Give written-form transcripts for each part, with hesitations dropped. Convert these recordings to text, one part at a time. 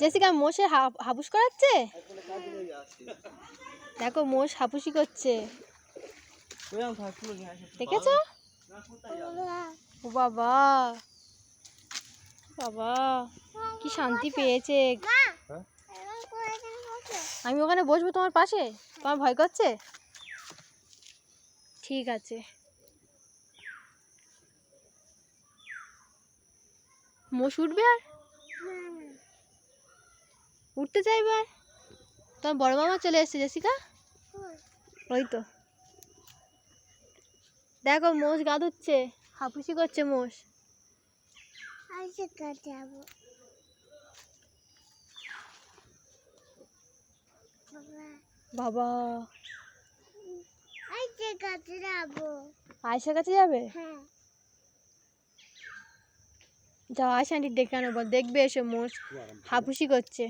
Jessica মোষে হাপুস করাচ্ছে। দেখো মোষ হাপুসি করছে, দেখেছো? ও বাবা বাবা, কি শান্তি পেয়েছে। আমি ওখানে বসবো তোমার পাশে, তোমার ভয় করছে? ঠিক আছে। মোষ উঠবে আর উঠতে চাইবে আর? তোমার বড় মামা চলে এসছে জেসিকা, ওই তো দেখো মোষ গা ধুচ্ছে, হাপুসি করছে মোষ। বাবা আয়সার কাছে যাবে? যাও আয়সা আন্টি ডেকে আনো, বল দেখবে এসে মোষ হাপুসি করছে।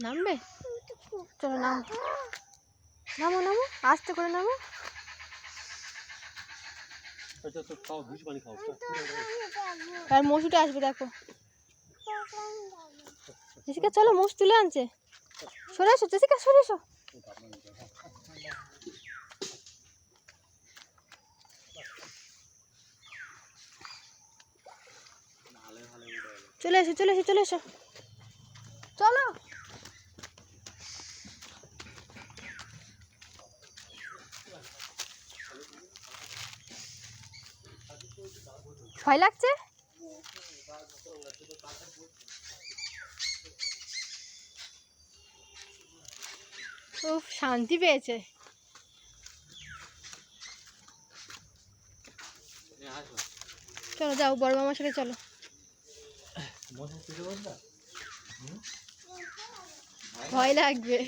নামবে? চলো নামো নামো নামো, আস্তে করে নামো। আর মোষ উঠে আসবে দেখো। জেসিকা চলো, মোষ তুলে আনছে। সরে এসো জেসিকা, সরে এসো। চলে এসো চলে এসো চলে এসো, চলো। ভয় লাগছে? উফ, শান্তি পেয়েছে। চলো যাও, বড় মামার সাথে চলো। ভয় লাগবে।